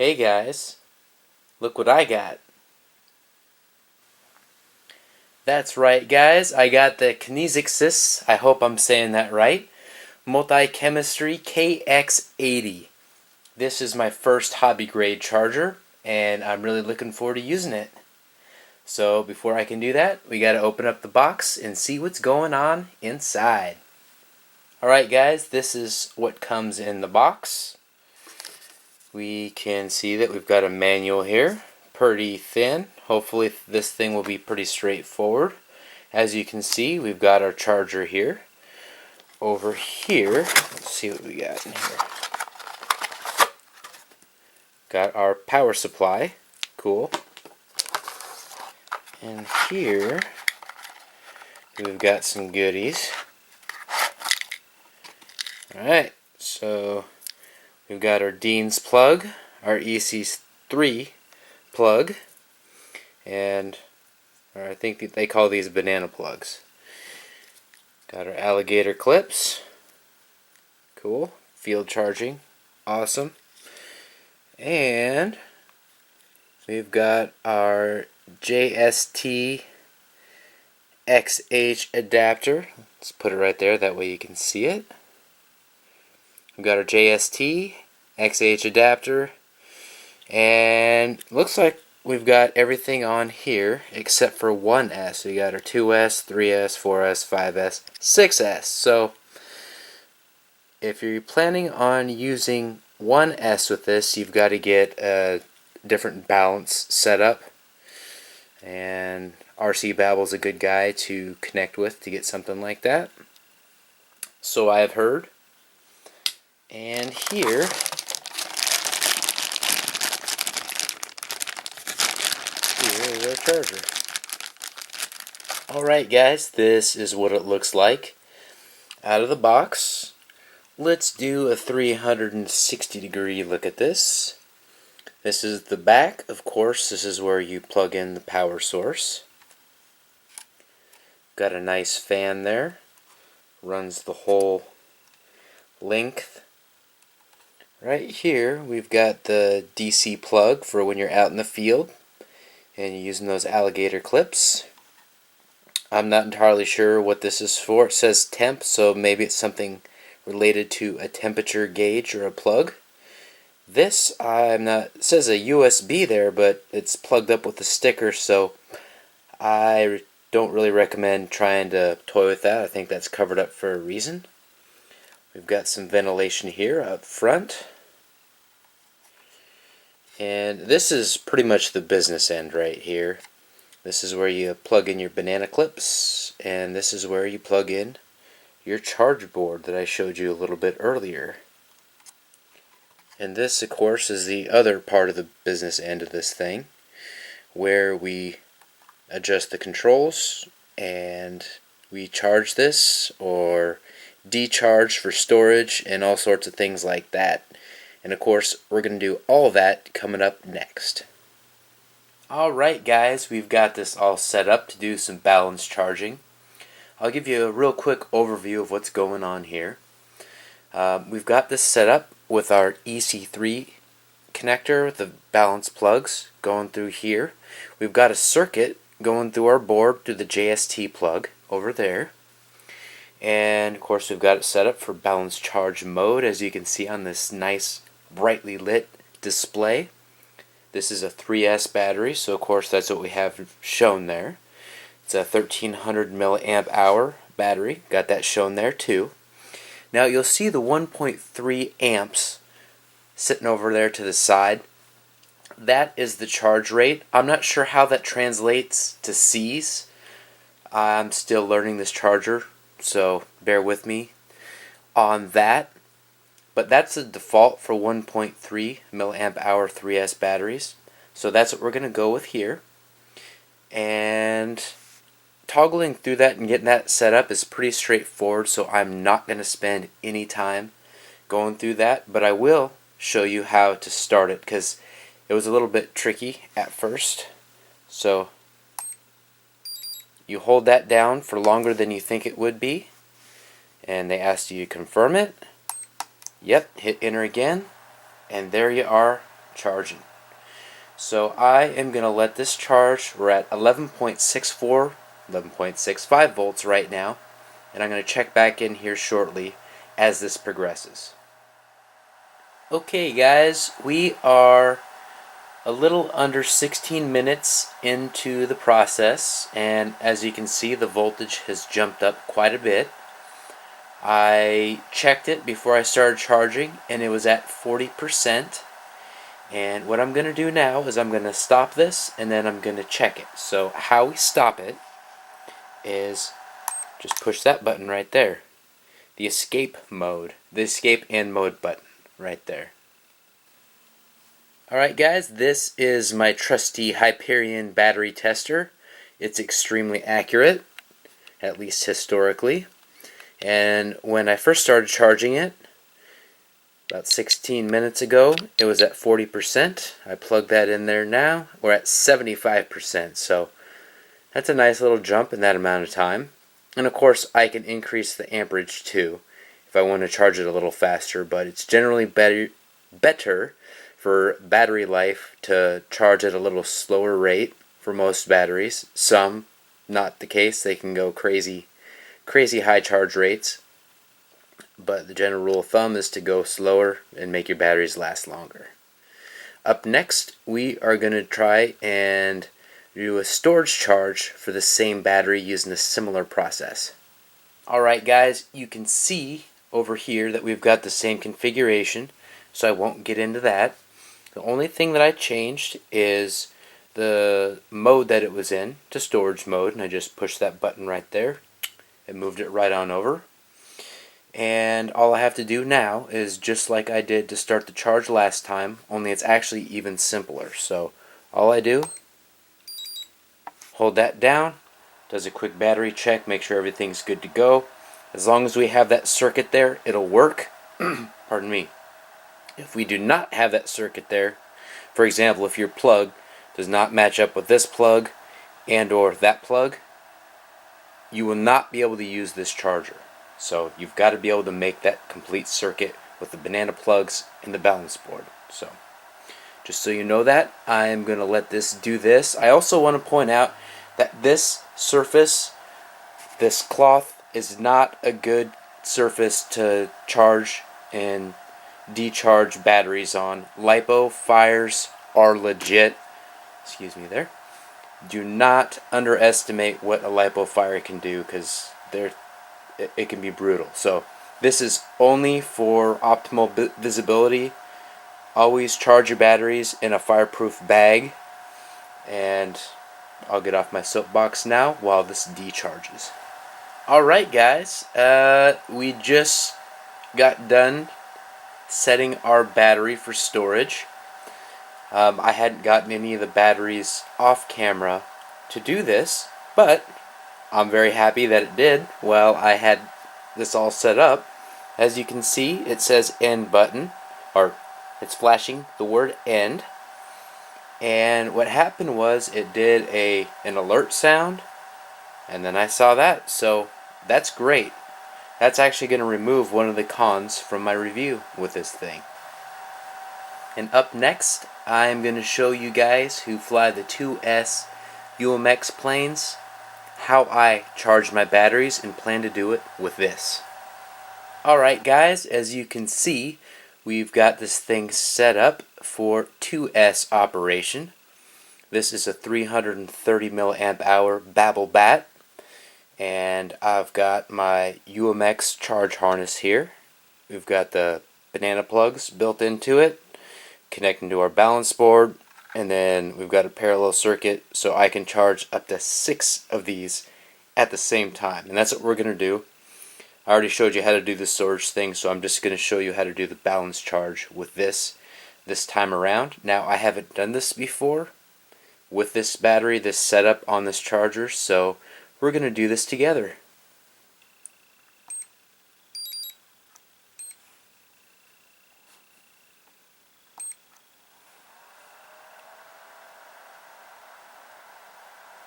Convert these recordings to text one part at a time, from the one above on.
Hey guys, look what I got. That's right guys, I got the Kinexsis, I hope I'm saying that right, Multi-Chemistry KX80. This is my first hobby grade charger, and I'm really looking forward to using it. So before I can do that, we gotta open up the box and see what's going on inside. Alright guys, this is what comes in the box. We can see that we've got a manual here, pretty thin. Hopefully this thing will be pretty straightforward. As you can see, we've got our charger here. Over here, let's see what we got in here. Got our power supply, cool. And here, we've got some goodies. Alright, so we've got our Dean's plug, our EC3 plug, and I think they call these banana plugs. Got our alligator clips, cool, field charging, awesome. And we've got our JST XH adapter. Let's put it right there, that way you can see it. We've got our JST XH adapter, and looks like we've got everything on here except for one S. We got our 2S, 3S, 4S, 5S, 6S. So if you're planning on using 1S with this, you've got to get a different balance set up, and RC Babble's a good guy to connect with to get something like that, so I have heard. And here is our charger. Alright guys, this is what it looks like out of the box. Let's do a 360-degree look at this. This is the back, of course. This is where you plug in the power source. Got a nice fan there. Runs the whole length. Right here we've got the DC plug for when you're out in the field and you're using those alligator clips. I'm not entirely sure what this is for. It says temp, so maybe it's something related to a temperature gauge or a plug. This, it says a USB there, but it's plugged up with a sticker, so I don't really recommend trying to toy with that. I think that's covered up for a reason. We've got some ventilation here up front. And this is pretty much the business end right here. This is where you plug in your banana clips, and this is where you plug in your charge board that I showed you a little bit earlier. And this, of course, is the other part of the business end of this thing, where we adjust the controls and we charge this or decharge for storage and all sorts of things like that. And of course, we're going to do all that coming up next. Alright guys, we've got this all set up to do some balance charging. I'll give you a real quick overview of what's going on here. We've got this set up with our EC3 connector with the balance plugs going through here. We've got a circuit going through our board through the JST plug over there. And of course we've got it set up for balance charge mode, as you can see on this nice brightly lit display. This is a 3S battery, so of course that's what we have shown there. It's a 1300 milliamp hour battery, got that shown there too. Now you'll see the 1.3 amps sitting over there to the side. That is the charge rate. I'm not sure how that translates to C's. I'm still learning this charger, so bear with me on that. But that's the default for 1.3 milliamp hour 3S batteries. So that's what we're going to go with here. And toggling through that and getting that set up is pretty straightforward, so I'm not going to spend any time going through that, but I will show you how to start it, because it was a little bit tricky at first. So you hold that down for longer than you think it would be, and they asked you to confirm it. Yep, hit enter again, and there you are, charging. So I am going to let this charge. We're at 11.64, 11.65 volts right now, and I'm going to check back in here shortly as this progresses. Okay guys, we are a little under 16 minutes into the process, and as you can see, the voltage has jumped up quite a bit. I checked it before I started charging and it was at 40%. And what I'm going to do now is I'm going to stop this and then I'm going to check it. So how we stop it is just push that button right there. The escape and mode button right there. Alright guys, this is my trusty Hyperion battery tester. It's extremely accurate, at least historically. And when I first started charging it, about 16 minutes ago, it was at 40%. I plugged that in there now. We're at 75%, so that's a nice little jump in that amount of time. And of course, I can increase the amperage too if I want to charge it a little faster, but it's generally better for battery life to charge at a little slower rate for most batteries. Some, not the case. They can go crazy high charge rates. But the general rule of thumb is to go slower and make your batteries last longer. Up next, we are going to try and do a storage charge for the same battery using a similar process. Alright guys, you can see over here that we've got the same configuration, so I won't get into that. The only thing that I changed is the mode that it was in to storage mode, and I just pushed that button right there and moved it right on over. And all I have to do now is just like I did to start the charge last time, only it's actually even simpler. So all I do, hold that down, does a quick battery check, make sure everything's good to go. As long as we have that circuit there, it'll work. Pardon me. If we do not have that circuit there, for example, if your plug does not match up with this plug and or that plug, you will not be able to use this charger. So you've got to be able to make that complete circuit with the banana plugs and the balance board. So just so you know that, I am going to let this do this. I also want to point out that this surface, this cloth, is not a good surface to charge and decharge batteries on. Lipo fires are legit. Excuse me there. Do not underestimate what a lipo fire can do, because it can be brutal. So this is only for optimal visibility. Always charge your batteries in a fireproof bag. And I'll get off my soapbox now while this decharges. Alright guys, we just got done setting our battery for storage. I hadn't gotten any of the batteries off camera to do this, but I'm very happy that it did while I had this all set up. As you can see, it says end button, or it's flashing the word end. And what happened was it did an alert sound, and then I saw that. So that's great. That's actually going to remove one of the cons from my review with this thing. And up next, I'm going to show you guys who fly the 2S UMX planes how I charge my batteries and plan to do it with this. Alright guys, as you can see, we've got this thing set up for 2S operation. This is a 330 milliamp hour Babel bat, and I've got my UMX charge harness here. We've got the banana plugs built into it, connecting to our balance board, and then we've got a parallel circuit so I can charge up to 6 of these at the same time. And that's what we're going to do. I already showed you how to do the storage thing, so I'm just going to show you how to do the balance charge with this time around. Now, I haven't done this before with this battery, this setup on this charger, so we're going to do this together.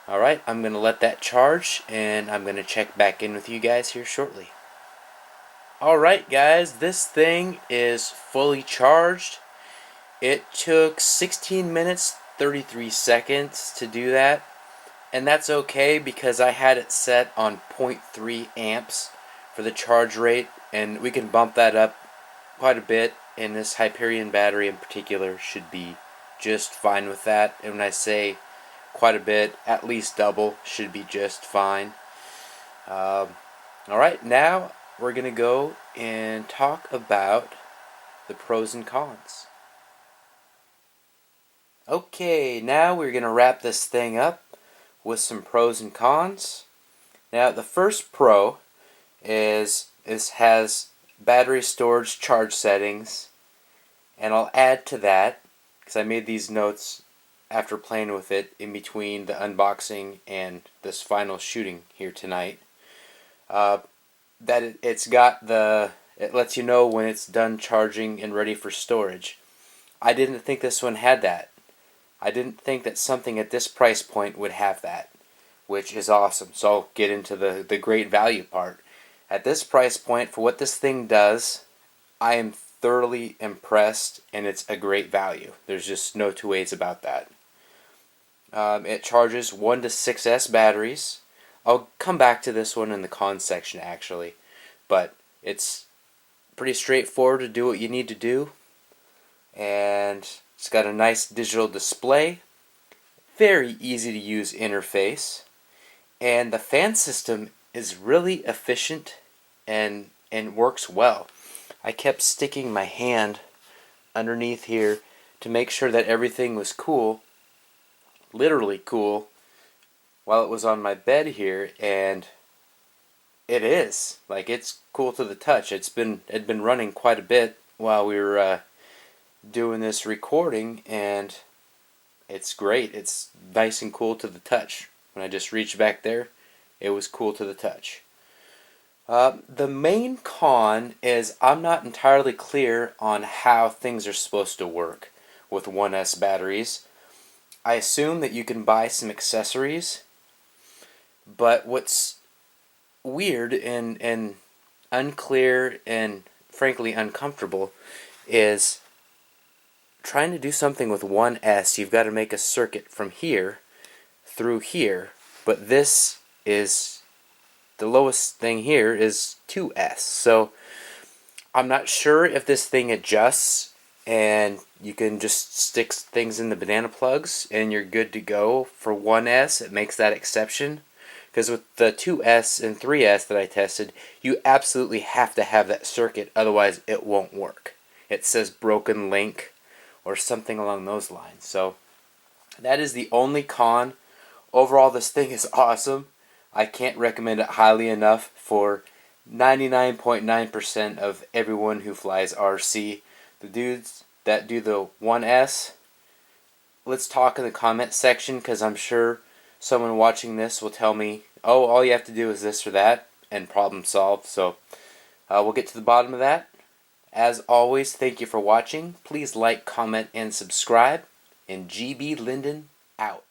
Alright, I'm going to let that charge, and I'm going to check back in with you guys here shortly. Alright guys, this thing is fully charged. It took 16 minutes 33 seconds to do that, and that's okay because I had it set on 0.3 amps for the charge rate, and we can bump that up quite a bit, and this Hyperion battery in particular should be just fine with that. And when I say quite a bit, at least double should be just fine. Alright, now we're going to go and talk about the pros and cons. Okay, now we're going to wrap this thing up with some pros and cons. Now, the first pro is it has battery storage charge settings, and I'll add to that, because I made these notes after playing with it in between the unboxing and this final shooting here tonight, that it lets you know when it's done charging and ready for storage. I didn't think this one had that. I didn't think that something at this price point would have that, which is awesome. So I'll get into the great value part. At this price point, for what this thing does, I am thoroughly impressed, and it's a great value. There's just no two ways about that. It charges 1 to 6S batteries. I'll come back to this one in the cons section actually, but it's pretty straightforward to do what you need to do, and it's got a nice digital display, very easy to use interface, and the fan system is really efficient and works well. I kept sticking my hand underneath here to make sure that everything was cool, literally cool, while it was on my bed here, and it is. Like, it's cool to the touch. It'd been running quite a bit while we were doing this recording, and it's great. It's nice and cool to the touch. When I just reached back there, it was cool to the touch. The main con is I'm not entirely clear on how things are supposed to work with 1S batteries. I assume that you can buy some accessories, but what's weird and unclear and frankly uncomfortable is trying to do something with 1S. You've got to make a circuit from here through here, but this is the lowest thing here is 2S. So I'm not sure if this thing adjusts and you can just stick things in the banana plugs and you're good to go. For 1S, it makes that exception, because with the 2S and 3S that I tested, you absolutely have to have that circuit, otherwise it won't work. It says broken link or something along those lines. So that is the only con. Overall, this thing is awesome. I can't recommend it highly enough for 99.9% of everyone who flies RC. The dudes that do the 1S, let's talk in the comment section, because I'm sure someone watching this will tell me, oh, all you have to do is this or that, and problem solved. So we'll get to the bottom of that. As always, thank you for watching. Please like, comment, and subscribe. And GB Linden out.